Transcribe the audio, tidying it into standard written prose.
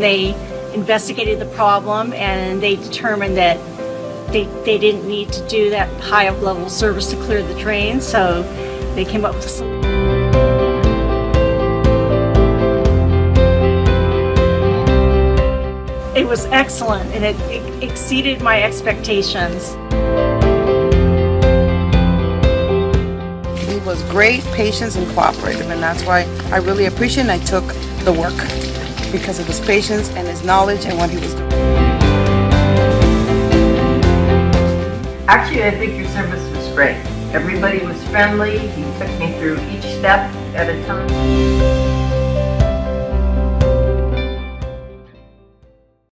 they investigated the problem and they determined that they didn't need to do that high level service to clear the drain, so they came up with some. It was excellent, and it exceeded my expectations. He was great, patient, and cooperative, and that's why I really appreciate it, and I took the work because of his patience and his knowledge and what he was doing. Actually, I think your service was great. Everybody was friendly. You took me through each step at a time.